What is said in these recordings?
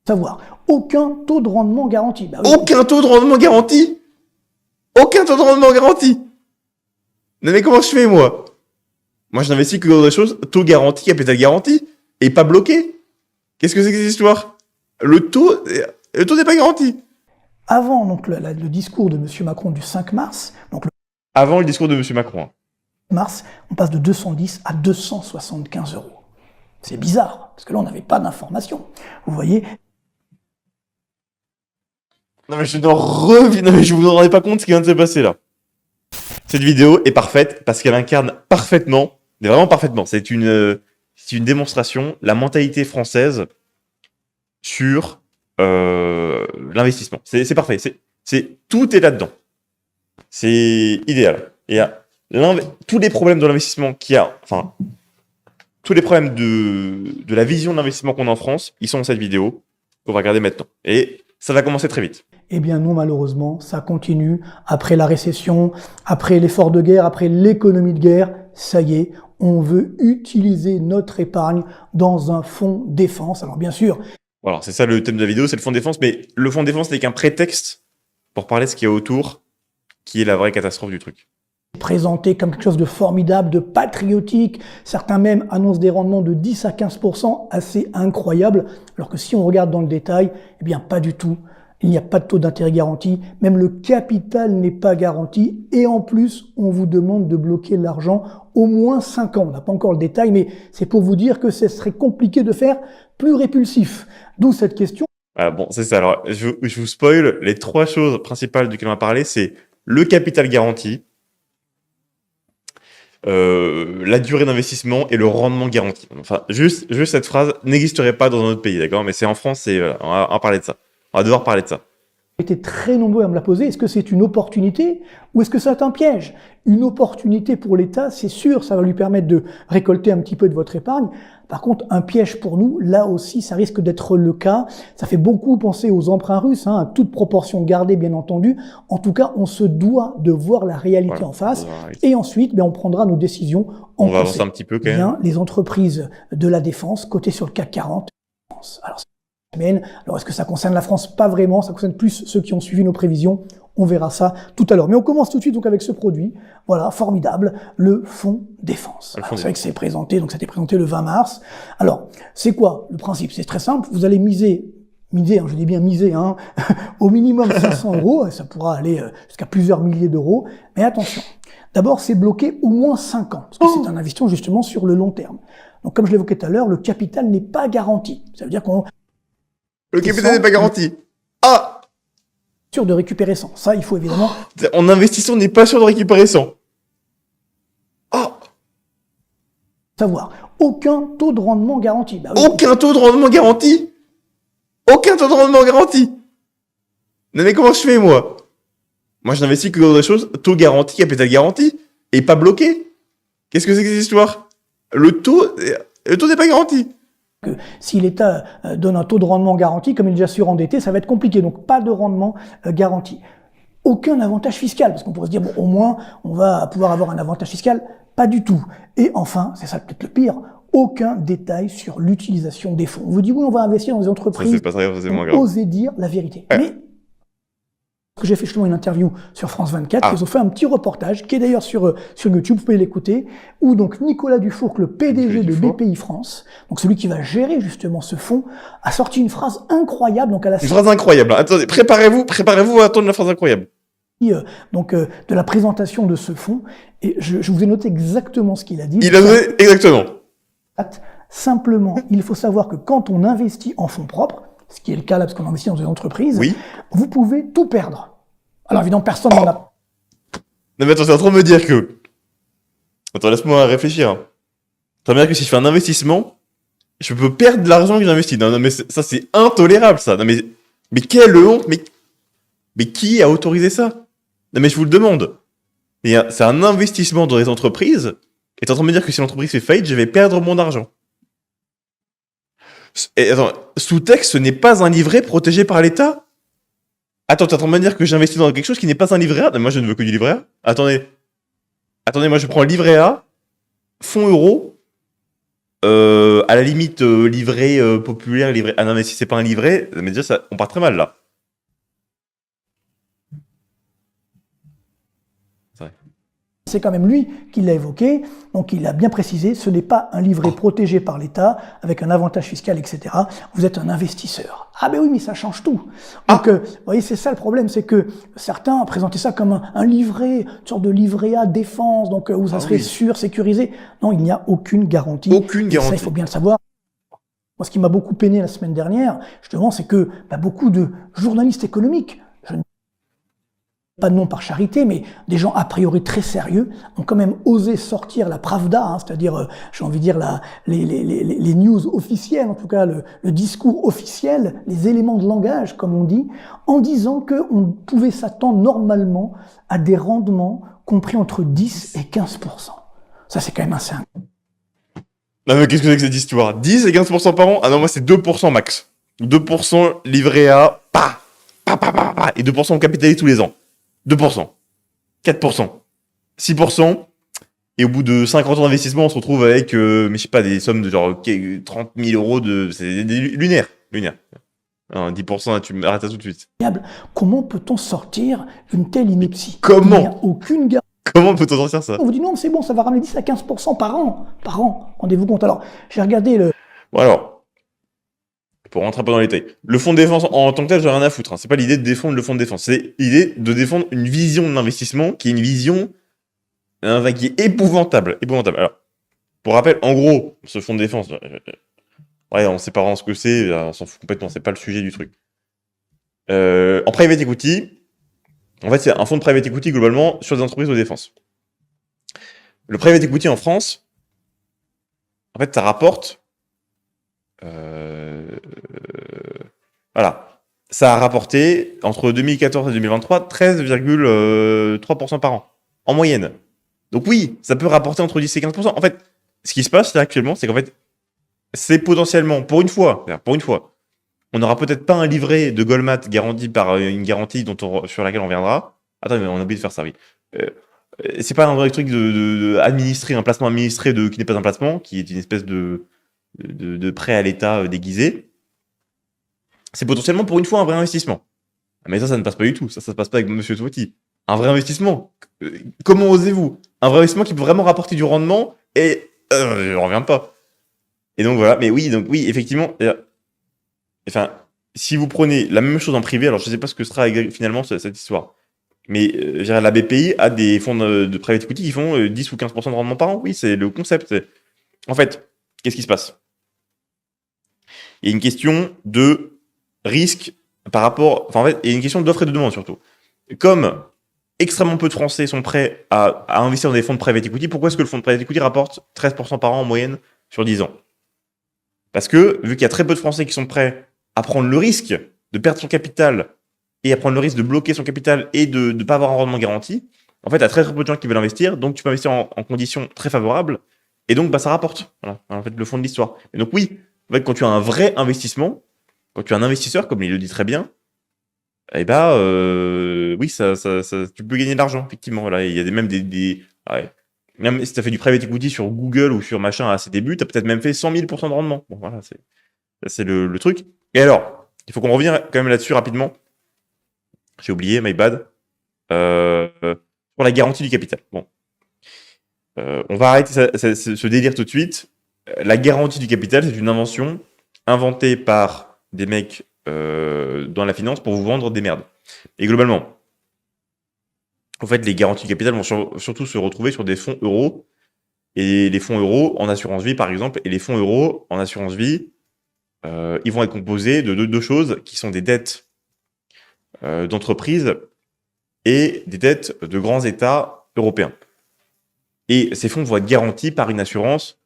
Savoir, aucun taux de rendement garanti. Bah oui. Aucun taux de rendement garanti? Aucun taux de rendement garanti? Non mais comment je fais, moi? Moi, je n'investis que dans des choses, taux garanti, capital garanti, et pas bloqué. Qu'est-ce que c'est que cette histoire? Le taux n'est pas garanti. Avant donc, le discours de M. Macron du 5 mars, donc le Avant le discours de M. Macron. mars, on passe de 210 à 275 euros. C'est bizarre, parce que là, on n'avait pas d'informations. Vous voyez? Non mais je vous en rendez pas compte ce qui vient de se passer là. Cette vidéo est parfaite parce qu'elle incarne parfaitement, mais vraiment parfaitement. C'est une démonstration, la mentalité française sur l'investissement. C'est parfait. Tout est là-dedans. C'est idéal. Et tous les problèmes de l'investissement tous les problèmes de la vision de l'investissement qu'on a en France, ils sont dans cette vidéo qu'on va regarder maintenant. Et ça va commencer très vite. Eh bien non, malheureusement, ça continue. Après la récession, après l'effort de guerre, après l'économie de guerre, ça y est, on veut utiliser notre épargne dans un fonds défense. Alors bien sûr... Voilà, c'est ça le thème de la vidéo, c'est le fonds de défense. Mais le fonds de défense n'est qu'un prétexte pour parler de ce qu'il y a autour, qui est la vraie catastrophe du truc. Présenté comme quelque chose de formidable, de patriotique. Certains même annoncent des rendements de 10 à 15%, assez incroyables. Alors que si on regarde dans le détail, eh bien pas du tout. Il n'y a pas de taux d'intérêt garanti, même le capital n'est pas garanti, et en plus, on vous demande de bloquer l'argent au moins 5 ans. On n'a pas encore le détail, mais c'est pour vous dire que ce serait compliqué de faire plus répulsif. D'où cette question. Ah bon, c'est ça. Alors, je vous spoil, les 3 choses principales duquel on va parler, c'est le capital garanti, la durée d'investissement et le rendement garanti. Enfin, juste cette phrase n'existerait pas dans un autre pays, d'accord? Mais c'est en France, on va en parler de ça. On va devoir parler de ça. Vous été très nombreux à me la poser. Est-ce que c'est une opportunité ou est-ce que c'est un piège? Une opportunité pour l'État, c'est sûr, ça va lui permettre de récolter un petit peu de votre épargne. Par contre, un piège pour nous, là aussi, ça risque d'être le cas. Ça fait beaucoup penser aux emprunts russes, à toute proportion gardée, bien entendu. En tout cas, on se doit de voir la réalité en face. Et ensuite, on prendra nos décisions. On va avancer un petit peu quand même. Les entreprises de la défense, cotées sur le CAC 40. Alors, est-ce que ça concerne la France? Pas vraiment, ça concerne plus ceux qui ont suivi nos prévisions. On verra ça tout à l'heure. Mais on commence tout de suite donc avec ce produit, voilà, formidable, le fonds défense. C'est vrai que c'est présenté, donc ça a été présenté le 20 mars. Alors, c'est quoi le principe? C'est très simple, vous allez miser, je dis bien miser, au minimum 500 euros, et ça pourra aller jusqu'à plusieurs milliers d'euros. Mais attention, d'abord c'est bloqué au moins 5 ans, parce que c'est un investissement justement sur le long terme. Donc comme je l'évoquais tout à l'heure, le capital n'est pas garanti. Ça veut dire qu'on... Le capital n'est pas garanti. Ah! Sûr de récupérer 100. Ça, il faut évidemment... En investissant, on n'est pas sûr de récupérer 100. Oh! Savoir. Aucun taux de rendement garanti. Bah oui. Aucun taux de rendement garanti? Aucun taux de rendement garanti? Non mais comment je fais, moi? Moi, je n'investis que dans des choses, taux garanti, capital garanti, et pas bloqué. Qu'est-ce que c'est que cette histoire? Le taux n'est pas garanti. Que si l'État donne un taux de rendement garanti, comme il est déjà surendetté, ça va être compliqué. Donc pas de rendement garanti. Aucun avantage fiscal, parce qu'on pourrait se dire, bon, au moins, on va pouvoir avoir un avantage fiscal. Pas du tout. Et enfin, c'est ça peut-être le pire, aucun détail sur l'utilisation des fonds. On vous dit, oui, on va investir dans des entreprises. C'est pas très grave, c'est moins grave. Osez dire la vérité. Ouais. Mais j'ai fait justement une interview sur France 24, ils ont fait un petit reportage, qui est d'ailleurs sur YouTube, vous pouvez l'écouter, où donc Nicolas Dufourcq, le PDG de BPI France, donc celui qui va gérer justement ce fonds, a sorti une phrase incroyable. Donc à la une phrase incroyable. Attendez, préparez-vous à attendre la phrase incroyable. De la présentation de ce fonds, et je vous ai noté exactement ce qu'il a dit. Il a noté exactement. Simplement, il faut savoir que quand on investit en fonds propres, ce qui est le cas là parce qu'on investit dans une entreprise, oui, vous pouvez tout perdre. Alors évidemment, personne n'en a... Non mais attends, c'est en train de me dire que... Attends, laisse-moi réfléchir. Ça veut dire que si je fais un investissement, je peux perdre de l'argent que j'investis. Non, mais ça, c'est intolérable, ça. Non, mais quelle honte, mais qui a autorisé ça? Non, mais je vous le demande. C'est un investissement dans les entreprises, et t'es en train de me dire que si l'entreprise fait faillite, je vais perdre mon argent. Et attends, sous-texte, ce n'est pas un livret protégé par l'État? Attends, t'es en train de me dire que j'investis dans quelque chose qui n'est pas un livret A? Moi, je ne veux que du livret A. Attendez, moi, je prends livret A, fonds euro, À la limite, livret populaire, livret. Ah non, mais si c'est pas un livret, mais déjà, on part très mal là. C'est vrai. C'est quand même lui qui l'a évoqué, donc il a bien précisé, ce n'est pas un livret protégé par l'État, avec un avantage fiscal, etc. Vous êtes un investisseur. Ah ben oui, mais ça change tout. Donc, vous voyez, c'est ça le problème, c'est que certains présentaient ça comme un livret, une sorte de livret A défense, donc où ça serait sûr, sécurisé. Non, il n'y a aucune garantie. Aucune garantie. Ça, il faut bien le savoir. Moi, ce qui m'a beaucoup peiné la semaine dernière, justement, c'est que beaucoup de journalistes économiques, pas de nom par charité, mais des gens a priori très sérieux ont quand même osé sortir la Pravda, c'est-à-dire, j'ai envie de dire, les news officielles, en tout cas le discours officiel, les éléments de langage, comme on dit, en disant qu'on pouvait s'attendre normalement à des rendements compris entre 10 et 15%. Ça, c'est quand même assez incroyable. Non, mais qu'est-ce que c'est que cette histoire? 10 et 15% par an? Ah non, moi, c'est 2% max. 2% livré à, et 2% on capitalise tous les ans. 2%, 4%, 6%, et au bout de 50 ans d'investissement, on se retrouve avec, mais je sais pas, des sommes de genre 30 000 euros c'est lunaire. Non, 10%, tu m'arrêtes ça tout de suite. Comment peut-on sortir d'une telle ineptie? Comment? Il n'y a aucune garantie. Comment peut-on sortir ça? On vous dit non, c'est bon, ça va ramener 10 à 15% par an. Rendez-vous compte. Alors, j'ai regardé le... Bon alors, pour rentrer un peu dans les détails, le fonds de défense en tant que tel, j'ai rien à foutre. C'est pas l'idée de défendre le fonds de défense. C'est l'idée de défendre une vision de l'investissement qui est une vision qui est épouvantable. Alors, pour rappel, en gros, ce fonds de défense, ouais, en séparant ce que c'est, on s'en fout complètement. C'est pas le sujet du truc. En private equity, en fait, c'est un fonds de private equity globalement sur des entreprises de défense. Le private equity en France, en fait, ça rapporte. Voilà. Ça a rapporté, entre 2014 et 2023, 13,3% par an. En moyenne. Donc oui, ça peut rapporter entre 10 et 15%. En fait, ce qui se passe là actuellement, c'est qu'en fait, c'est potentiellement, pour une fois, on n'aura peut-être pas un livret de Goldman garanti par une garantie sur laquelle on reviendra. Attends, mais on a oublié de faire ça, oui. C'est pas un vrai truc de administrer, un placement administré qui n'est pas un placement, qui est une espèce de prêt à l'État déguisé. C'est potentiellement pour une fois un vrai investissement. Mais ça ne passe pas du tout. Ça se passe pas avec Monsieur Toiti. Un vrai investissement. Comment osez-vous? Un vrai investissement qui peut vraiment rapporter du rendement et je ne reviens pas. Et donc voilà. Mais oui, effectivement. Enfin, si vous prenez la même chose en privé, alors je ne sais pas ce que sera finalement cette histoire. Mais la BPI a des fonds de private equity qui font 10 ou 15% de rendement par an. Oui, c'est le concept. En fait, qu'est-ce qui se passe? Il y a une question de risque par rapport... Enfin, en fait, il y a une question d'offre et de demande surtout. Comme extrêmement peu de Français sont prêts à investir dans des fonds de private equity, pourquoi est-ce que le fonds de private equity rapporte 13% par an en moyenne sur 10 ans? Parce que, vu qu'il y a très peu de Français qui sont prêts à prendre le risque de perdre son capital et à prendre le risque de bloquer son capital et de ne pas avoir un rendement garanti, en fait, il y a très peu de gens qui veulent investir, donc tu peux investir en conditions très favorables, et donc ça rapporte. Voilà, en fait, le fond de l'histoire. Et donc oui, en fait, quand tu as un vrai investissement, quand tu es un investisseur, comme il le dit très bien, eh ben, oui, tu peux gagner de l'argent, effectivement. Voilà, il y a même ouais. Même si tu as fait du private equity sur Google ou sur machin à ses débuts, tu as peut-être même fait 100 000% de rendement. Bon, voilà, c'est le truc. Et alors, il faut qu'on revienne quand même là-dessus rapidement. J'ai oublié, my bad. Pour la garantie du capital. Bon. On va arrêter ce délire tout de suite. La garantie du capital, c'est une invention inventée par des mecs dans la finance pour vous vendre des merdes. Et globalement, en fait, les garanties du capital vont surtout se retrouver sur des fonds euros. Et les fonds euros en assurance vie, par exemple, et les fonds euros en assurance vie, ils vont être composés de deux choses qui sont des dettes d'entreprises et des dettes de grands États européens. Et ces fonds vont être garantis par une assurance,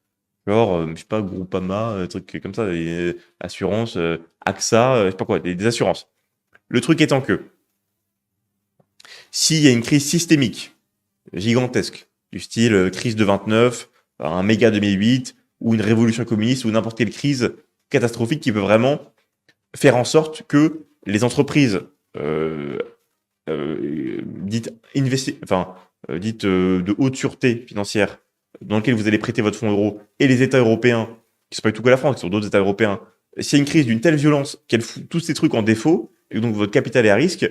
genre, je sais pas, Groupama, trucs comme ça, des assurances, AXA, je sais pas quoi, des assurances. Le truc étant que, s'il y a une crise systémique, gigantesque, du style crise de 29, un méga 2008, ou une révolution communiste, ou n'importe quelle crise catastrophique qui peut vraiment faire en sorte que les entreprises dites de haute sûreté financière, dans lesquelles vous allez prêter votre fonds euro, et les États européens qui sont pas du tout que la France, qui sont d'autres États européens, s'il y a une crise d'une telle violence qu'elle fout tous ces trucs en défaut, et donc votre capital est à risque,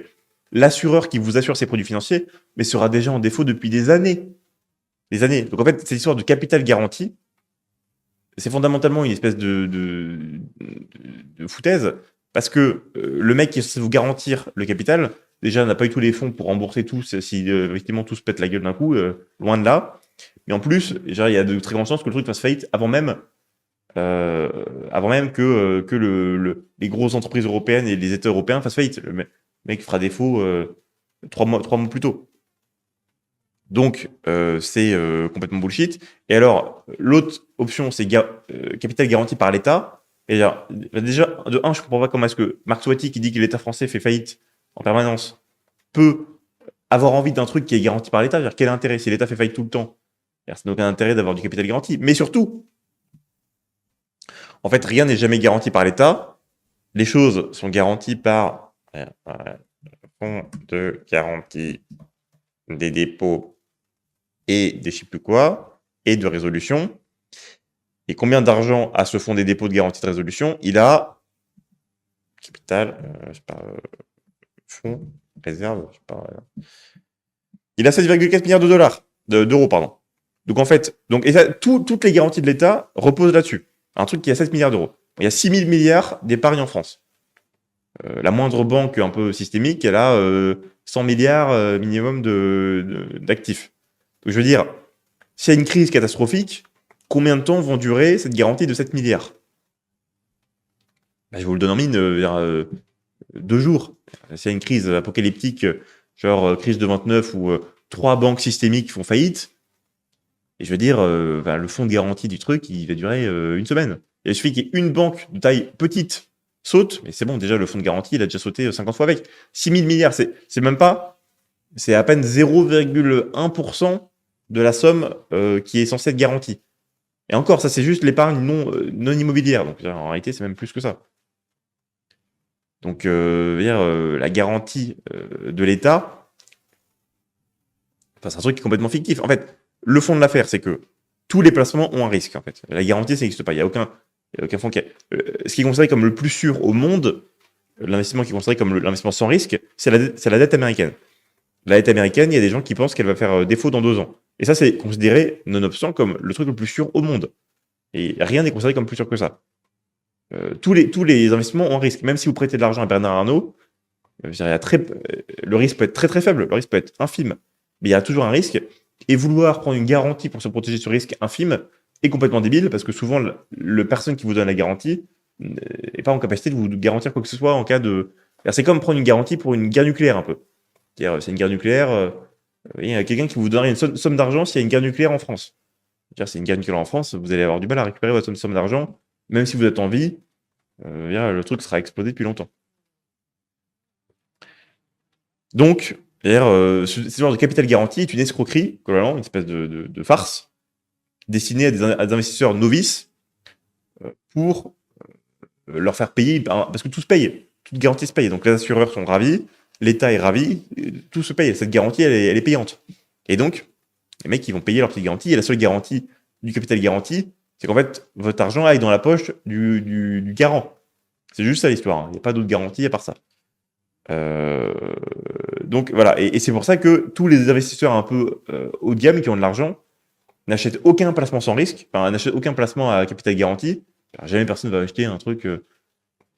l'assureur qui vous assure ses produits financiers, mais sera déjà en défaut depuis des années. Des années. Donc en fait, cette histoire de capital garanti, c'est fondamentalement une espèce de foutaise, parce que le mec qui est censé vous garantir le capital, déjà n'a pas eu tous les fonds pour rembourser tout si effectivement tout se pète la gueule d'un coup, loin de là. Mais en plus, déjà, il y a de très grandes chances que le truc fasse faillite avant même que les grosses entreprises européennes et les États européens fassent faillite. Le mec fera défaut 3 mois plus tôt. Donc, c'est complètement bullshit. Et alors, l'autre option, c'est capital garanti par l'État. Et alors, déjà, de un, je comprends pas comment est-ce que Marc Swati, qui dit que l'État français fait faillite en permanence, peut avoir envie d'un truc qui est garanti par l'État. C'est-à-dire, quel intérêt si l'État fait faillite tout le temps? Ça n'a aucun intérêt d'avoir du capital garanti. Mais surtout, en fait, rien n'est jamais garanti par l'État. Les choses sont garanties par fonds de garantie des dépôts et des je sais plus quoi, et de résolution. Et combien d'argent a ce fonds des dépôts de garantie de résolution? Il a capital, je sais pas, fonds, réserve, je sais pas. Il a 7,4 milliards de dollars, d'euros, pardon. Donc en fait, et ça, toutes les garanties de l'État reposent là-dessus. Un truc qui a 7 milliards d'euros. Il y a 6 000 milliards d'épargne en France. La moindre banque un peu systémique, elle a 100 milliards minimum d'actifs. Donc je veux dire, s'il y a une crise catastrophique, combien de temps vont durer cette garantie de 7 milliards? Je vous le donne en mine, 2 jours. S'il y a une crise apocalyptique, genre crise de 29 où 3 banques systémiques font faillite, et je veux dire, le fonds de garantie du truc, il va durer 1 semaine. Il suffit qu'il y ait une banque de taille petite saute, mais c'est bon, déjà le fonds de garantie, il a déjà sauté 50 fois avec. 6 000 milliards, c'est même pas, c'est à peine 0,1% de la somme qui est censée être garantie. Et encore, ça c'est juste l'épargne non immobilière, donc en réalité c'est même plus que ça. Donc la garantie de l'État, c'est un truc qui est complètement fictif. En fait, le fond de l'affaire, c'est que tous les placements ont un risque. En fait, la garantie, ça n'existe pas. Il n'y a aucun fonds qui ce qui est considéré comme le plus sûr au monde, l'investissement qui est considéré comme l'investissement sans risque, c'est la dette américaine. La dette américaine, il y a des gens qui pensent qu'elle va faire défaut dans 2 ans. Et ça, c'est considéré, nonobstant, comme le truc le plus sûr au monde. Et rien n'est considéré comme plus sûr que ça. Tous les investissements ont un risque. Même si vous prêtez de l'argent à Bernard Arnault, le risque peut être très très faible, le risque peut être infime. Mais il y a toujours un risque. Et vouloir prendre une garantie pour se protéger de ce risque infime est complètement débile, parce que souvent, le personne qui vous donne la garantie n'est pas en capacité de vous garantir quoi que ce soit en cas de... C'est comme prendre une garantie pour une guerre nucléaire, un peu. C'est une guerre nucléaire... il y a quelqu'un qui vous donnerait une somme d'argent s'il y a une guerre nucléaire en France. C'est une guerre nucléaire en France, vous allez avoir du mal à récupérer votre somme d'argent, même si vous êtes en vie, le truc sera explosé depuis longtemps. Donc, ce genre de capital garanti est une escroquerie, globalement, une espèce de farce, destinée à des investisseurs novices pour leur faire payer, parce que tout se paye, toute garantie se paye. Donc les assureurs sont ravis, l'État est ravi, tout se paye. Cette garantie, elle est payante. Et donc, les mecs, ils vont payer leur petite garantie, et la seule garantie du capital garanti, c'est qu'en fait, votre argent aille dans la poche du garant. C'est juste ça l'histoire. Il n'y a pas d'autre garantie à part ça. Donc voilà, et c'est pour ça que tous les investisseurs un peu haut de gamme qui ont de l'argent n'achètent aucun placement sans risque, n'achètent aucun placement à capital garanti. Alors, jamais personne va acheter un truc,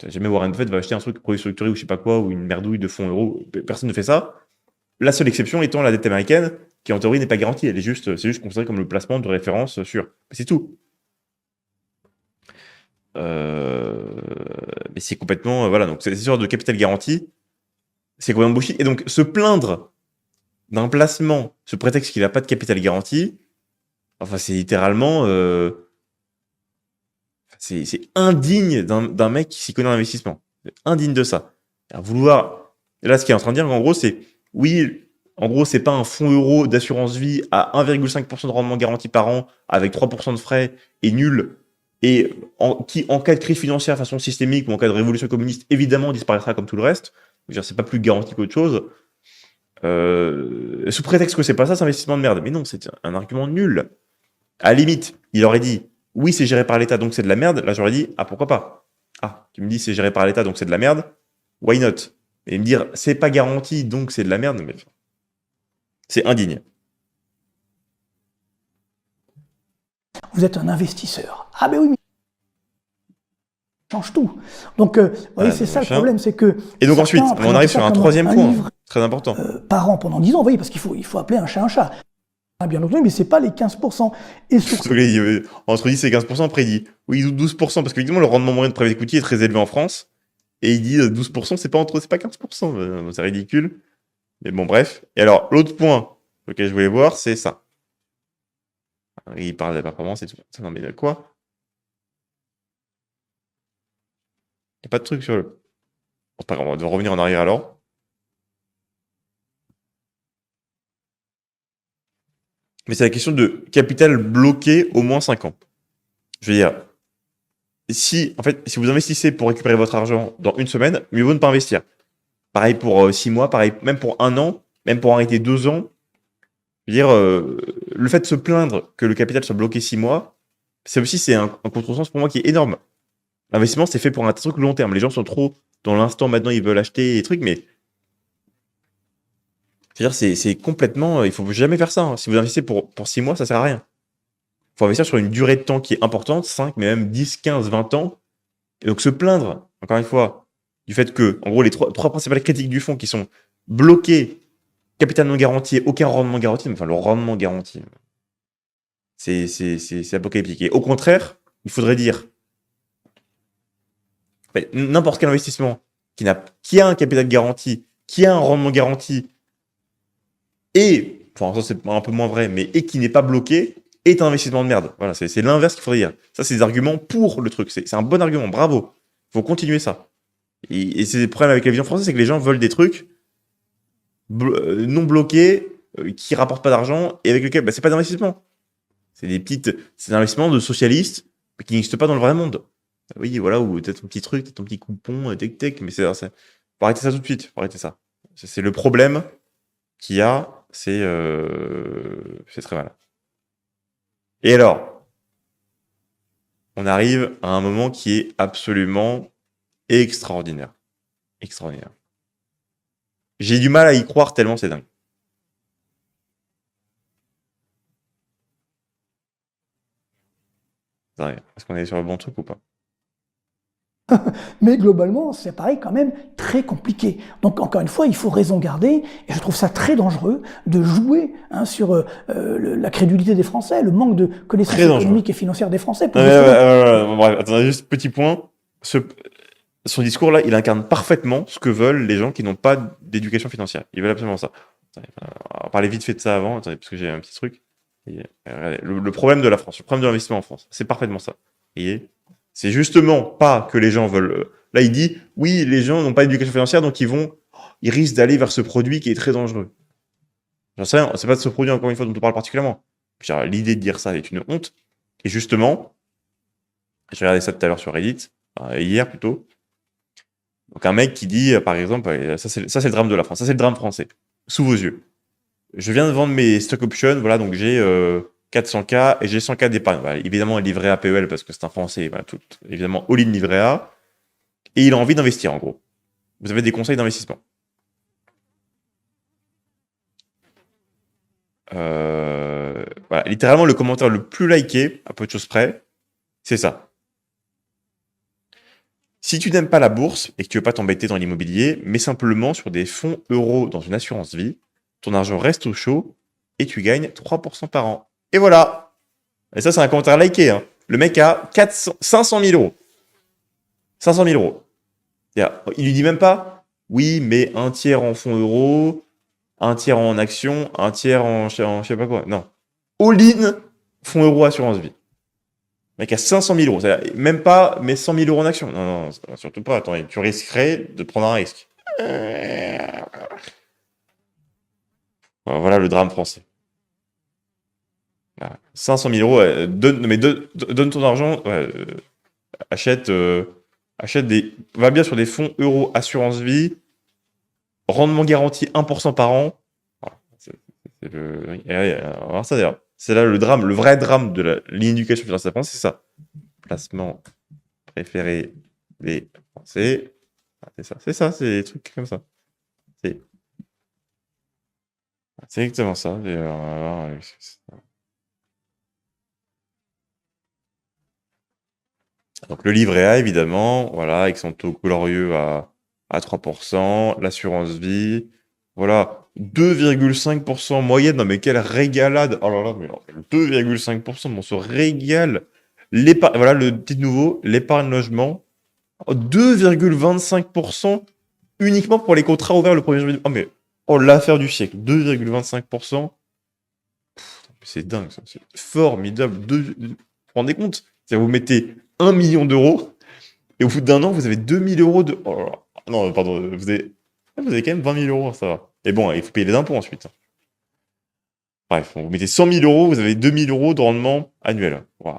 jamais Warren Buffett va acheter un truc produit structuré ou je sais pas quoi, ou une merdouille de fonds euros. Personne ne fait ça. La seule exception étant la dette américaine, qui en théorie n'est pas garantie. C'est juste considéré comme le placement de référence sûr. C'est tout. Mais c'est complètement, voilà, donc c'est sûr de capital garanti. C'est complètement bullshit. Et donc, se plaindre d'un placement sous prétexte qu'il n'a pas de capital garanti, enfin, c'est littéralement... c'est indigne d'un mec qui s'y connaît en investissement. C'est indigne de ça. Là, ce qu'il est en train de dire, en gros, c'est... Oui, en gros, c'est pas un fonds euro d'assurance vie à 1,5% de rendement garanti par an, avec 3% de frais, et nul, et qui, en cas de crise financière de façon systémique ou en cas de révolution communiste, évidemment, disparaîtra comme tout le reste. C'est pas plus garanti qu'autre chose. Sous prétexte que c'est pas ça, c'est un investissement de merde. Mais non, c'est un argument nul. À la limite, il aurait dit, oui, c'est géré par l'État, donc c'est de la merde, là, j'aurais dit, ah, pourquoi pas? Ah, tu me dis, c'est géré par l'État, donc c'est de la merde, why not? Et me dire, c'est pas garanti, donc c'est de la merde, mais c'est indigne. Vous êtes un investisseur. Ah ben oui, mais ça change tout. Donc, vous voyez, c'est ça le machin. problème, c'est que Et donc certains ensuite, on présentent arrive ça sur un comme troisième un point, livre très important. par an pendant 10 ans, vous voyez, parce il faut appeler un chat un chat. Bien entendu, mais c'est pas les 15%. Et surtout, Donc, entre 10 et 15%, après il dit, oui, 12%, parce qu'évidemment, le rendement moyen de private equity est très élevé en France. Et il dit 12%, c'est pas 15%. C'est ridicule. Mais bon, bref. Et alors, l'autre point auquel je voulais voir, c'est ça. Il parle de la performance et tout. Non, mais quoi? Il n'y a pas de truc sur le. Bon, c'est pas grave, on va devoir revenir en arrière alors. Mais c'est la question de capital bloqué au moins 5 ans. Je veux dire, si vous investissez pour récupérer votre argent dans une semaine, mieux vaut ne pas investir. Pareil pour 6 mois, pareil même pour 1 an, même pour arrêter 2 ans. Je veux dire, le fait de se plaindre que le capital soit bloqué 6 mois, c'est un contresens pour moi qui est énorme. L'investissement, c'est fait pour un truc long terme. Les gens sont trop dans l'instant maintenant, ils veulent acheter des trucs, mais c'est-à-dire, c'est complètement. Il faut jamais faire ça, hein. Si vous investissez pour 6 mois, ça sert à rien. Il faut investir sur une durée de temps qui est importante, 5, mais même 10, 15, 20 ans. Et donc se plaindre, encore une fois, du fait que, en gros, les trois principales critiques du fonds qui sont bloqués, capital non garanti, aucun rendement garanti, mais enfin le rendement garanti, c'est apocalyptique. Et au contraire, il faudrait dire, n'importe quel investissement qui a un capital garanti, qui a un rendement garanti, et, enfin, ça c'est un peu moins vrai, mais et qui n'est pas bloqué, est un investissement de merde. Voilà, c'est l'inverse qu'il faudrait dire. Ça, c'est des arguments pour le truc. C'est un bon argument, bravo. Faut continuer ça. Et c'est le problème avec la vision française, c'est que les gens veulent des trucs non bloqués, qui rapportent pas d'argent, et avec lesquels, c'est pas d'investissement. C'est des investissements de socialistes, mais qui n'existent pas dans le vrai monde. Oui, voilà, ou t'as ton petit truc, t'as ton petit coupon, tech, mais faut arrêter ça tout de suite, faut arrêter ça. C'est le problème qu'il y a, c'est très mal. Et alors, on arrive à un moment qui est absolument extraordinaire. Extraordinaire. J'ai du mal à y croire tellement c'est dingue. Attendez, est-ce qu'on est sur le bon truc ou pas? mais globalement, c'est pareil quand même très compliqué. Donc encore une fois, il faut raison garder, et je trouve ça très dangereux de jouer sur la crédulité des Français, le manque de connaissances économiques et financières des Français. Pour Bref, attendez, juste petit point. Son discours là, il incarne parfaitement ce que veulent les gens qui n'ont pas d'éducation financière. Ils veulent absolument ça. Attendez, on va parler vite fait de ça avant, attendez, parce que j'ai un petit truc. Regardez, le problème de la France, le problème de l'investissement en France, c'est parfaitement ça. Et c'est justement pas que les gens veulent. Là, il dit, oui, les gens n'ont pas d'éducation financière, donc ils risquent d'aller vers ce produit qui est très dangereux. J'en sais rien, c'est pas de ce produit, encore une fois, dont on parle particulièrement. L'idée de dire ça est une honte. Et justement, j'ai regardé ça tout à l'heure sur Reddit, hier plutôt. Donc un mec qui dit, par exemple, ça c'est le drame de la France, ça c'est le drame français, sous vos yeux. Je viens de vendre mes stock options, voilà, donc j'ai 400K et j'ai 100K d'épargne. Voilà, évidemment, livré à PEL parce que c'est un Français, voilà, évidemment, all-in livré A. Et il a envie d'investir, en gros. Vous avez des conseils d'investissement. Voilà, littéralement, le commentaire le plus liké, à peu de choses près, c'est ça. Si tu n'aimes pas la bourse et que tu veux pas t'embêter dans l'immobilier, mais simplement sur des fonds euros dans une assurance vie, ton argent reste au chaud et tu gagnes 3% par an. Et voilà. Et ça, c'est un commentaire liké, hein. Le mec a 500 000 euros. 500 000 euros. Il lui dit même pas, oui, mais un tiers en fonds euros, un tiers en actions, un tiers en je sais pas quoi. Non. All-in, fonds euros, assurance vie. Le mec a 500 000 euros. C'est-à-dire, même pas, mais 100 000 euros en actions. Non, surtout pas. Attends, tu risquerais de prendre un risque. Voilà le drame français. 500 000 euros, donne ton argent, achète va bien sur des fonds euros assurance vie, rendement garanti 1% par an. Voilà, on va voir ça d'ailleurs. C'est là le drame, le vrai drame de la ligne d'éducation financière de la France, c'est ça. Placement préféré des Français. Ah, c'est ça, c'est des trucs comme ça. C'est exactement ça. Donc le livret A, évidemment, voilà, avec son taux glorieux à 3%, l'assurance vie, voilà, 2,5% en moyenne, non mais quelle régalade, oh là là, mais 2,5%, mais on se régale. Voilà le petit nouveau, l'épargne logement, 2,25% uniquement pour les contrats ouverts le 1er janvier. Oh mais, oh l'affaire du siècle, 2,25%, c'est dingue ça, c'est formidable. Vous vous rendez compte? Ça vous mettez 1 million d'euros et au bout d'un an, vous avez 2000 euros de. Oh là là. Non, pardon, vous avez quand même 20 000 euros, ça va. Et bon, il faut payer les impôts ensuite. Bref, vous mettez 100 000 euros, vous avez 2000 euros de rendement annuel. Waouh,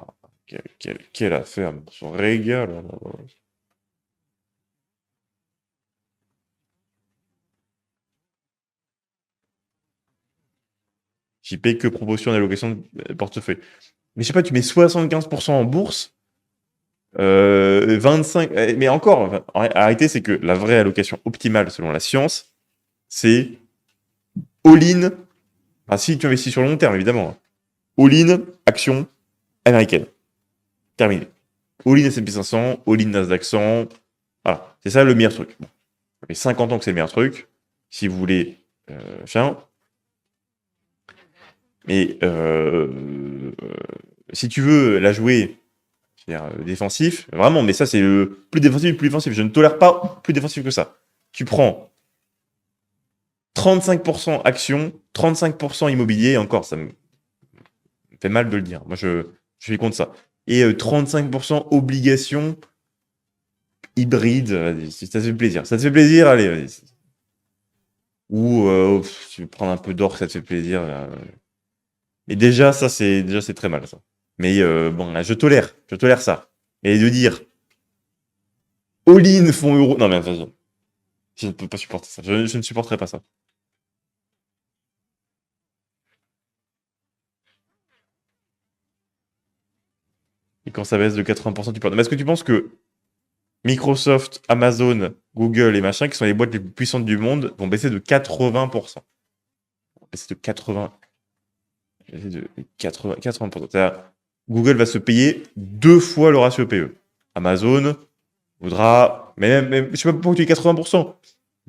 quelle affaire, on se régale. Oh là là. J'y paye que proportion d'allocation de portefeuille. Mais je sais pas, tu mets 75% en bourse. 25, mais encore, enfin, en réalité, c'est que la vraie allocation optimale selon la science, c'est all-in. Ah, si tu investis sur le long terme, évidemment. All-in, action américaine. Terminé. All-in S&P 500, all-in Nasdaq 100. Voilà, c'est ça le meilleur truc. Bon. Ça fait 50 ans que c'est le meilleur truc. Si vous voulez, faire. Mais si tu veux la jouer, c'est-à-dire défensif, vraiment, mais ça c'est le plus défensif du plus défensif. Je ne tolère pas plus défensif que ça. Tu prends 35% action, 35% immobilier, et encore, ça me fait mal de le dire. Moi, je suis contre ça. Et 35% obligations hybrides, si ça te fait plaisir. Ça te fait plaisir, allez, vas-y. Ou tu veux prendre un peu d'or, ça te fait plaisir. Et déjà, c'est très mal, ça. Mais bon, là, je tolère ça. Mais de dire all-in fonds euro, non mais vas-y. Je ne peux pas supporter ça. Je ne supporterai pas ça. Et quand ça baisse de 80%, tu parles. Mais est-ce que tu penses que Microsoft, Amazon, Google et machin, qui sont les boîtes les plus puissantes du monde, vont baisser de 80%? Vont baisser de 80%. Baisser de 80%. C'est-à-dire, Google va se payer 2 fois le ratio PE. Amazon voudra. Mais même je sais pas pourquoi tu dis 80%.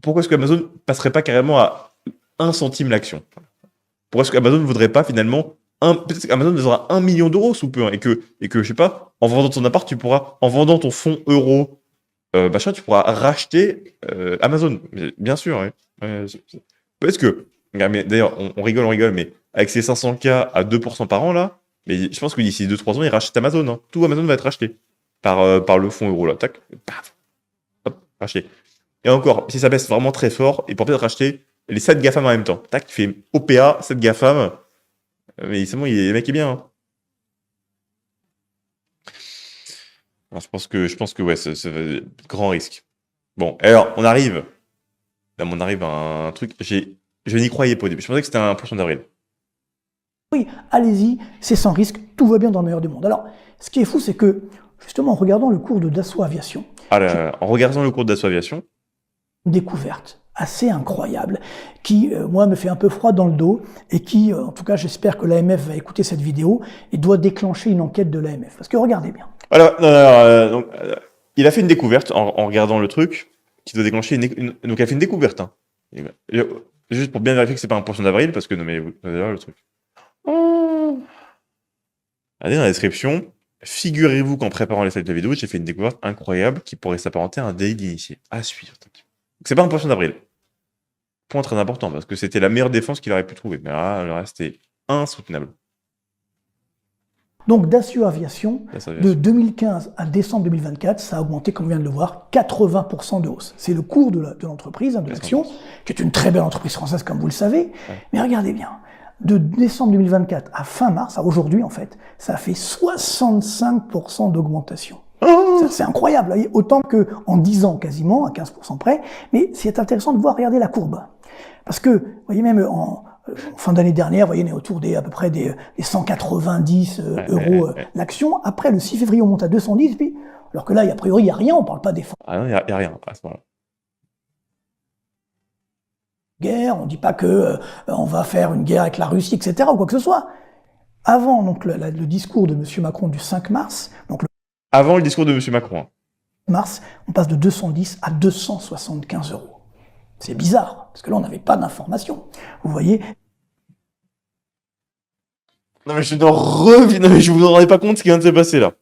Pourquoi est-ce qu'Amazon passerait pas carrément à 1 centime l'action? Pourquoi est-ce qu'Amazon ne voudrait pas finalement. Peut-être qu'Amazon aura 1 million d'euros sous peu, hein, et que, je sais pas, en vendant ton appart, tu pourras, en vendant ton fonds euro, machin, tu pourras racheter Amazon. Mais, bien sûr, ouais. Parce que, d'ailleurs, on rigole, mais avec ces 500K à 2% par an, là, mais je pense que d'ici 2-3 ans, ils rachètent Amazon. Hein. Tout Amazon va être racheté par le fonds euro, là. Tac, paf, hop, racheté. Et encore, si ça baisse vraiment très fort, ils pourront peut-être racheter les 7 GAFAM en même temps. Tac, tu fais OPA, 7 GAFAM. Mais c'est bon, le mec est bien. Hein. Alors, je pense que ouais, c'est grand risque. Bon, alors, on arrive à un truc. Je n'y croyais pas au début. Je pensais que c'était un 1% d'avril. Oui, allez-y, c'est sans risque, tout va bien dans le meilleur des mondes. Alors, ce qui est fou, c'est que, justement, en regardant le cours de Dassault Aviation, En regardant le cours de Dassault Aviation, une découverte assez incroyable qui, moi, me fait un peu froid dans le dos et qui, en tout cas, j'espère que l'AMF va écouter cette vidéo et doit déclencher une enquête de l'AMF. Parce que regardez bien. Alors, il a fait une découverte en regardant le truc qui doit déclencher donc il a fait une découverte. Hein. Juste pour bien vérifier que c'est pas un poisson d'avril, parce que non mais vous allez voir le truc. Allez dans la description. Figurez-vous qu'en préparant les slides de la vidéo, j'ai fait une découverte incroyable qui pourrait s'apparenter à un délit d'initié. À suivre. Donc, c'est pas un poisson d'avril. Point très important, parce que c'était la meilleure défense qu'il aurait pu trouver. Mais là, le reste est insoutenable. Donc Dassault Aviation, de 2015 à décembre 2024, ça a augmenté, comme on vient de le voir, 80% de hausse. C'est le cours de l'entreprise, de l'action, qui est une très belle entreprise française, comme vous le savez. Ouais. Mais regardez bien, de décembre 2024 à fin mars, à aujourd'hui en fait, ça a fait 65% d'augmentation. C'est incroyable, voyez, autant qu'en 10 ans quasiment, à 15% près. Mais c'est intéressant de voir, regardez la courbe. Parce que, vous voyez, même En fin d'année dernière, vous voyez, on est autour à peu près des 190 euros l'action. Après, le 6 février, on monte à 210, puis, alors que là, a priori, il n'y a rien, on ne parle pas d'effort. Ah non, il n'y a rien à ce moment-là. Guerre, on ne dit pas que on va faire une guerre avec la Russie, etc., ou quoi que ce soit. Avant donc le discours de M. Macron du 5 mars, donc le Avant le discours de M. Macron. Hein. mars, on passe de 210 à 275 euros. C'est bizarre, parce que là, on n'avait pas d'informations. Vous voyez? Non mais je vous en rendez pas compte ce qui vient de se passer là.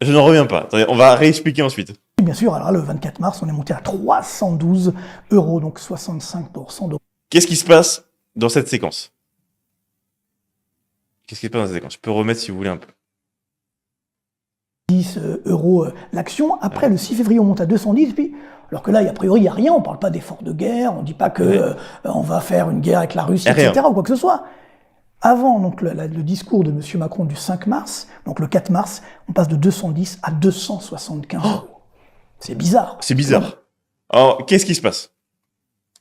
Je n'en reviens pas. Attendez, on va réexpliquer ensuite. Bien sûr, alors là, le 24 mars, on est monté à 312 euros, donc 65%. Qu'est-ce qui se passe dans cette séquence? Qu'est-ce qui se passe dans cette séquence? Je peux remettre si vous voulez un peu. 10 euros l'action. Après, le 6 février, on monte à 210, puis, alors que là, a priori, il n'y a rien, on ne parle pas d'effort de guerre, on ne dit pas que on va faire une guerre avec la Russie, etc., ou quoi que ce soit. Avant donc le discours de M. Macron du 5 mars, donc le 4 mars, on passe de 210 à 275 euros. C'est bizarre. C'est bizarre. Alors, qu'est-ce qui se passe?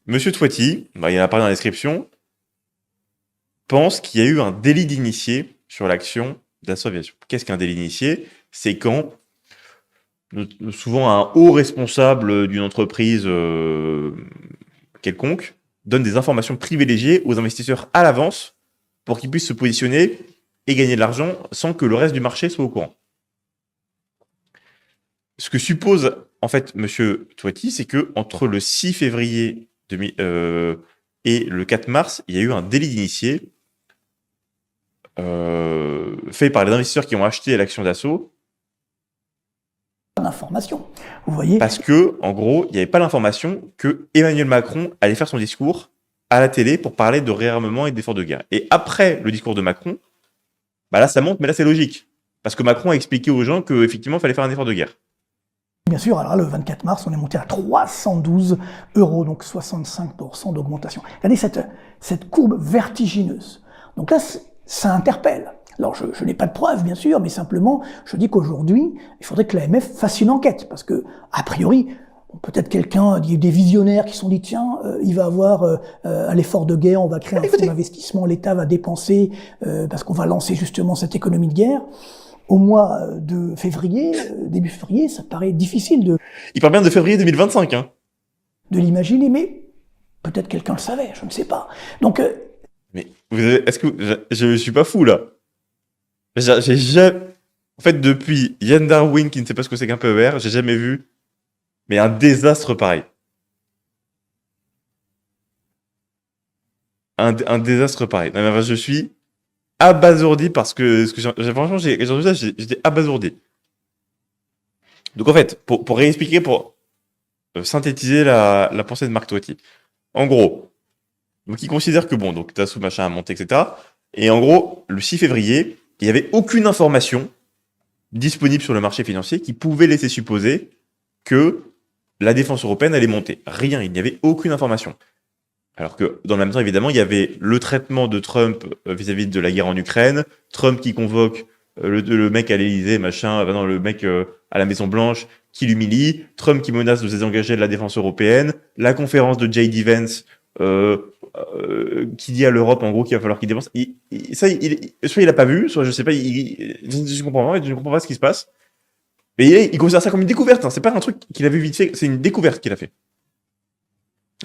Monsieur Toiti, il en a parlé dans la description, pense qu'il y a eu un délit d'initié sur l'action Dassault Aviation. Qu'est-ce qu'un délit d'initié? C'est quand souvent un haut responsable d'une entreprise quelconque donne des informations privilégiées aux investisseurs à l'avance pour qu'ils puissent se positionner et gagner de l'argent sans que le reste du marché soit au courant. Ce que suppose en fait Monsieur Toiti, c'est que entre le 6 février et le 4 mars, il y a eu un délit d'initié fait par les investisseurs qui ont acheté l'action d'Assaut. D'information, vous voyez. Parce que, en gros, il n'y avait pas l'information que Emmanuel Macron allait faire son discours à la télé pour parler de réarmement et d'efforts de guerre. Et après le discours de Macron, bah là ça monte, mais là c'est logique. Parce que Macron a expliqué aux gens qu'effectivement il fallait faire un effort de guerre. Bien sûr, alors là, le 24 mars, on est monté à 312 euros, donc 65% d'augmentation. Regardez cette courbe vertigineuse. Donc là, ça interpelle. Alors, je n'ai pas de preuves, bien sûr, mais simplement, je dis qu'aujourd'hui, il faudrait que l'AMF fasse une enquête, parce que, a priori, peut-être quelqu'un, des visionnaires qui se sont dit, tiens, il va avoir à l'effort de guerre, on va créer un fonds d'investissement, l'État va dépenser, parce qu'on va lancer justement cette économie de guerre. Au mois de février, début février, ça paraît difficile de... Il parle bien de février 2025, hein. De l'imaginer, mais peut-être quelqu'un le savait, je ne sais pas. Donc... Mais est-ce que... Je suis pas fou, là. J'ai jamais... En fait, depuis Yann Darwin, qui ne sait pas ce que c'est qu'un PER, j'ai jamais vu... Mais un désastre pareil. Un désastre pareil. Non, mais enfin, je suis abasourdi parce que... franchement, j'ai entendu ça, j'étais abasourdi. Donc en fait, pour réexpliquer, pour synthétiser la pensée de Marc Toiti. En gros, donc il considère que bon, donc Dassault machin a monté, etc. Et en gros, le 6 février, il n'y avait aucune information disponible sur le marché financier qui pouvait laisser supposer que la défense européenne allait monter. Rien, il n'y avait aucune information. Alors que dans le même temps, évidemment, il y avait le traitement de Trump vis-à-vis de la guerre en Ukraine, Trump qui convoque le mec à l'Élysée, machin, non, le mec à la Maison Blanche qui l'humilie, Trump qui menace de se désengager de la défense européenne, la conférence de J.D. Vance qui dit à l'Europe en gros qu'il va falloir qu'il dépense. Soit il a pas vu, soit je sais pas, je comprends pas ce qui se passe. Mais il considère ça comme une découverte, hein. C'est pas un truc qu'il a vu vite fait, c'est une découverte qu'il a fait.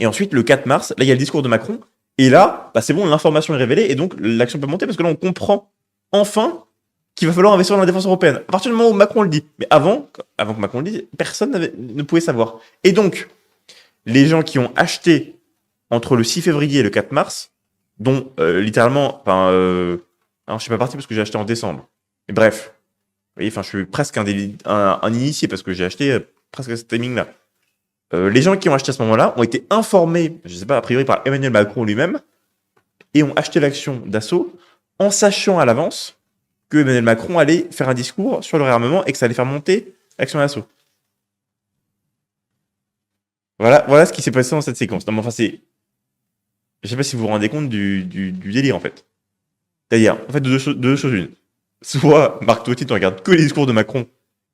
Et ensuite, le 4 mars, là, il y a le discours de Macron. Et là, bah, c'est bon, l'information est révélée. Et donc, l'action peut monter parce que là, on comprend enfin qu'il va falloir investir dans la défense européenne. À partir du moment où Macron le dit. Mais avant que Macron le dise, personne ne pouvait savoir. Et donc, les gens qui ont acheté entre le 6 février et le 4 mars, dont littéralement, alors, je suis pas parti parce que j'ai acheté en décembre. Mais bref. Vous voyez, enfin, je suis presque un initié parce que j'ai acheté presque à ce timing-là. Les gens qui ont acheté à ce moment-là ont été informés, je ne sais pas, a priori par Emmanuel Macron lui-même, et ont acheté l'action d'Assaut en sachant à l'avance que Emmanuel Macron allait faire un discours sur le réarmement et que ça allait faire monter l'action d'Assaut. Voilà ce qui s'est passé dans cette séquence. Non, mais enfin, c'est... Je ne sais pas si vous vous rendez compte du délire, en fait. C'est-à-dire, en fait, de deux choses une. Soit Marc Toiti ne regarde que les discours de Macron,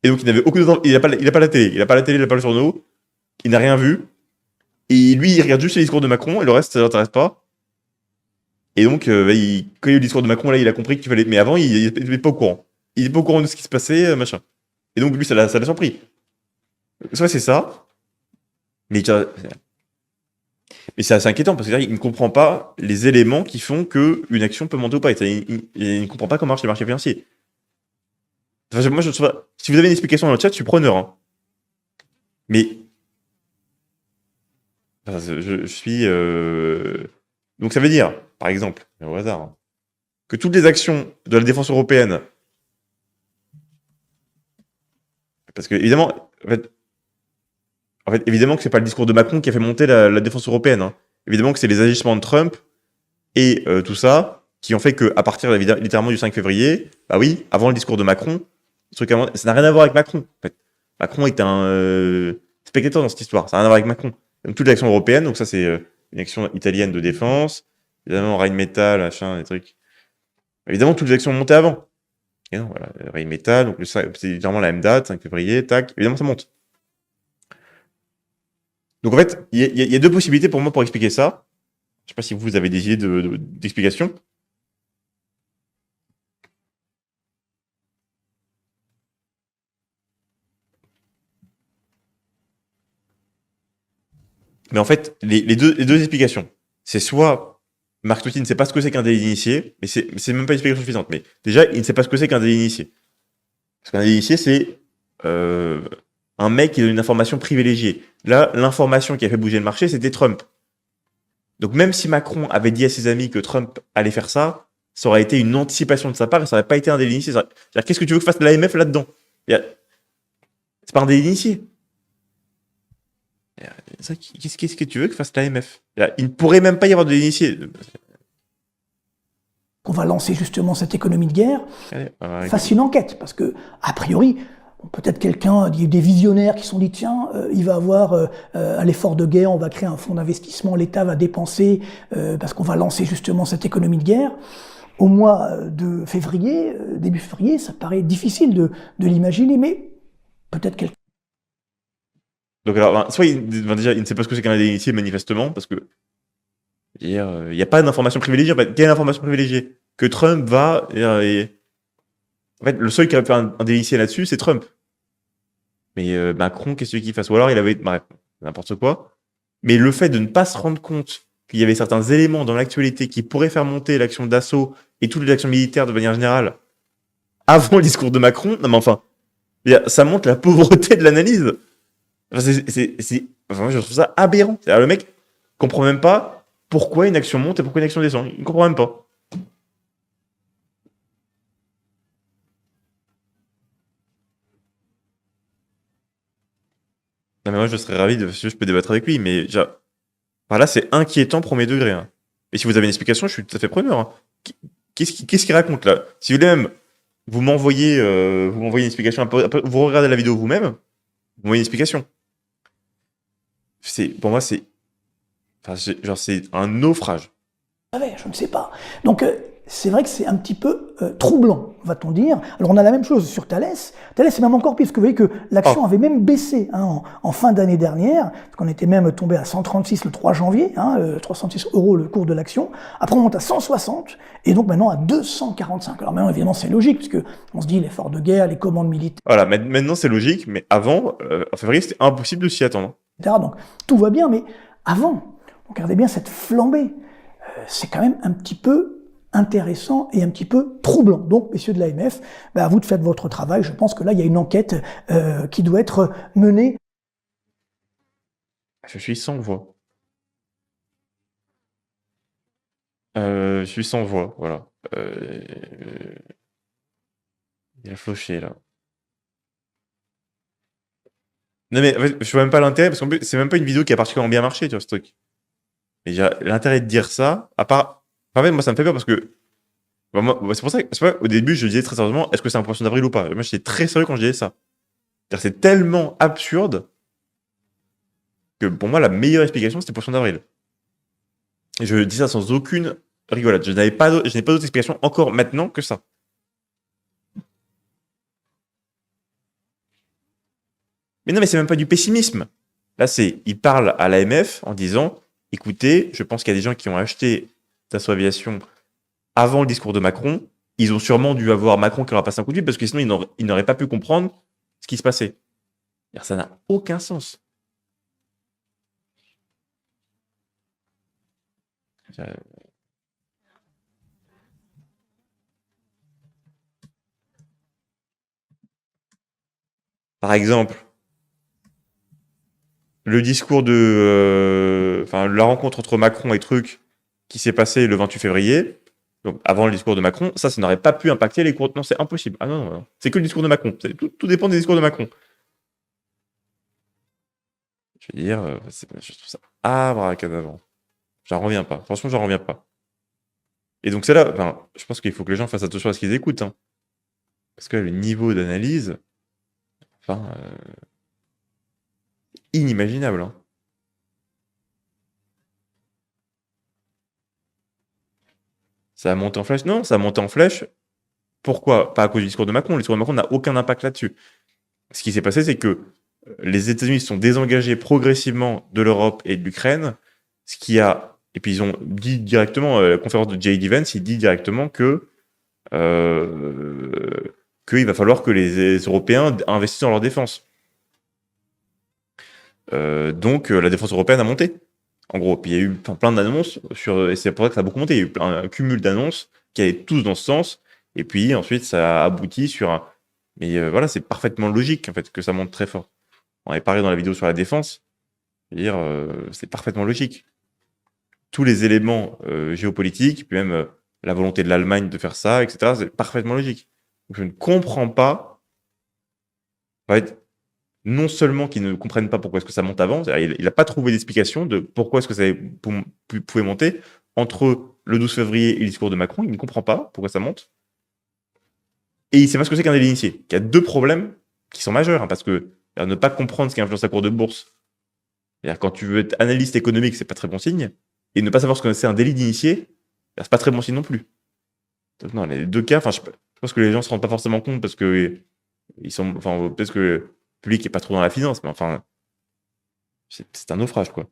et donc il n'avait aucune... Il n'a pas la télé, il n'a pas le journaux, il n'a rien vu, Et lui, il regarde juste le discours de Macron et le reste, ça l'intéresse pas. Et donc, quand il y a eu le discours de Macron, là, il a compris qu'il fallait. Mais avant, il était pas au courant. Il était pas au courant de ce qui se passait, machin. Et donc, lui, ça l'a surpris. Soit c'est ça, mais, mais c'est assez inquiétant parce qu'il ne comprend pas les éléments qui font qu'une action peut monter ou pas. Il ne comprend pas comment marchent les marchés financiers. Enfin, moi, je trouve, si vous avez une explication dans le chat, je suis preneur. Hein. Mais enfin, je suis. Donc ça veut dire, par exemple, au hasard, hein, que toutes les actions de la défense européenne, parce que évidemment, évidemment que c'est pas le discours de Macron qui a fait monter la défense européenne. Hein. Évidemment que c'est les agissements de Trump et tout ça qui ont fait que à partir littéralement du 5 février, bah oui, avant le discours de Macron, ça n'a rien à voir avec Macron. En fait. Macron est un spectateur dans cette histoire, ça n'a rien à voir avec Macron. Donc toute l'action européenne, donc ça c'est une action italienne de défense, évidemment Rheinmetall, machin, des trucs. Évidemment toutes les actions montées avant. Et non, voilà, Rheinmetall, donc c'est évidemment la même date, 5 février, tac, évidemment ça monte. Donc en fait, il y a deux possibilités pour moi pour expliquer ça. Je sais pas si vous avez des idées d'explication. Mais en fait, les deux explications, c'est soit Marc Totti ne sait pas ce que c'est qu'un délit initié, mais c'est même pas une explication suffisante. Mais déjà, il ne sait pas ce que c'est qu'un délit initié. Parce qu'un délit initié, c'est un mec qui donne une information privilégiée. Là, l'information qui a fait bouger le marché, c'était Trump. Donc même si Macron avait dit à ses amis que Trump allait faire ça, ça aurait été une anticipation de sa part et ça n'aurait pas été un délit initié. Qu'est-ce que tu veux que fasse l'AMF là-dedans? C'est pas un délit initié. Qu'est-ce que tu veux que fasse l'AMF? Il ne pourrait même pas y avoir de délit initié. On va lancer justement cette économie de guerre, fasse une enquête, parce que, a priori, peut-être quelqu'un, des visionnaires qui se sont dit, tiens, il va avoir à l'effort de guerre, on va créer un fonds d'investissement, l'État va dépenser, parce qu'on va lancer justement cette économie de guerre. Au mois de février, début février, ça paraît difficile de l'imaginer, mais peut-être quelqu'un. Donc alors, soit déjà, il ne sait pas ce que c'est qu'un délit initié, manifestement, parce que il n'y a pas d'information privilégiée. En fait, quelle information privilégiée? Que Trump va... En fait, le seul qui a fait un délit initié là-dessus, c'est Trump. Mais Macron, qu'est-ce qu'il fasse? Ou alors il avait... Bref, n'importe quoi. Mais le fait de ne pas se rendre compte qu'il y avait certains éléments dans l'actualité qui pourraient faire monter l'action d'assaut et toutes les actions militaires de manière générale avant le discours de Macron, non mais enfin, ça montre la pauvreté de l'analyse. Enfin, moi, je trouve ça aberrant. Le mec comprend même pas pourquoi une action monte et pourquoi une action descend. Il ne comprend même pas. Non, mais moi, je serais ravi si je peux débattre avec lui, mais déjà, là, c'est inquiétant premier degré. Hein. Et si vous avez une explication, je suis tout à fait preneur. Hein. Qu'est-ce qu'il raconte là? Si vous voulez même, vous m'envoyez une explication, vous regardez la vidéo vous-même, vous m'envoyez une explication. Pour moi, c'est un naufrage. Je ne sais pas. Donc, c'est vrai que c'est un petit peu troublant, va-t-on dire. Alors, on a la même chose sur Thales. Thales, c'est même encore pire, parce que vous voyez que l'action avait même baissé en fin d'année dernière, parce qu'on était même tombé à 136 le 3 janvier, 306 € le cours de l'action. Après, on monte à 160, et donc maintenant à 245. Alors maintenant, évidemment, c'est logique, puisque on se dit l'effort de guerre, les commandes militaires. Voilà, maintenant c'est logique, mais avant, en février, c'était impossible de s'y attendre. Donc, tout va bien, mais avant, regardez bien cette flambée. C'est quand même un petit peu intéressant et un petit peu troublant. Donc, messieurs de l'AMF, à vous de faire votre travail. Je pense que là, il y a une enquête qui doit être menée. Je suis sans voix. Je suis sans voix, voilà. Il a fauché, là. Non, mais en fait, je vois même pas l'intérêt, parce qu'en plus, c'est même pas une vidéo qui a particulièrement bien marché, tu vois, ce truc. Et l'intérêt de dire ça, à part... En fait, moi, ça me fait peur parce que... c'est pour ça que, au début, je disais très sérieusement, est-ce que c'est un poisson d'avril ou pas? Moi, j'étais très sérieux quand je disais ça. C'est tellement absurde que, pour moi, la meilleure explication, c'était poisson d'avril. Et je dis ça sans aucune rigolade. Je n'ai pas d'autre explication encore maintenant que ça. Mais non, mais c'est même pas du pessimisme. Là, il parle à l'AMF en disant, écoutez, je pense qu'il y a des gens qui ont acheté Dassault Aviation avant le discours de Macron. Ils ont sûrement dû avoir Macron qui leur a passé un coup de fil parce que sinon, ils n'auraient pas pu comprendre ce qui se passait. Ça n'a aucun sens. Par exemple, le discours la rencontre entre Macron et Truc qui s'est passée le 28 février, donc avant le discours de Macron, ça n'aurait pas pu impacter les cours. Non, c'est impossible. Ah non, non. C'est que le discours de Macron. Tout dépend des discours de Macron. Je veux dire, je trouve ça abracadabra. J'en reviens pas. Franchement, j'en reviens pas. Et donc c'est là, je pense qu'il faut que les gens fassent attention à ce qu'ils écoutent. Hein. Parce que le niveau d'analyse, inimaginable. Hein. Ça a monté en flèche? Non, ça a monté en flèche. Pourquoi? Pas à cause du discours de Macron. Le discours de Macron n'a aucun impact là-dessus. Ce qui s'est passé, c'est que les États-Unis se sont désengagés progressivement de l'Europe et de l'Ukraine, ce qui a... Et puis ils ont dit directement, la conférence de J.D. Vance, il dit directement que qu'il va falloir que les Européens investissent dans leur défense. Donc la défense européenne a monté. En gros, puis il y a eu plein d'annonces, et c'est pour ça que ça a beaucoup monté. Il y a eu un cumul d'annonces qui allaient tous dans ce sens, et puis ensuite ça a abouti sur un... Mais voilà, c'est parfaitement logique en fait que ça monte très fort. On avait parlé dans la vidéo sur la défense, c'est parfaitement logique. Tous les éléments géopolitiques, puis même la volonté de l'Allemagne de faire ça, etc., c'est parfaitement logique. Donc, je ne comprends pas, en fait, non seulement qu'ils ne comprennent pas pourquoi est-ce que ça monte avant, il n'a pas trouvé d'explication de pourquoi est-ce que ça pouvait monter entre le 12 février et le discours de Macron, il ne comprend pas pourquoi ça monte. Et il ne sait pas ce que c'est qu'un délit d'initié. Il y a deux problèmes qui sont majeurs, hein, parce que ne pas comprendre ce qui influence la cour de bourse, c'est-à-dire quand tu veux être analyste économique, c'est pas très bon signe, et ne pas savoir ce que c'est un délit d'initié, c'est pas très bon signe non plus. Donc non, les deux cas, je pense que les gens se rendent pas forcément compte parce que ils sont, peut-être que le public est pas trop dans la finance, mais c'est un naufrage, quoi.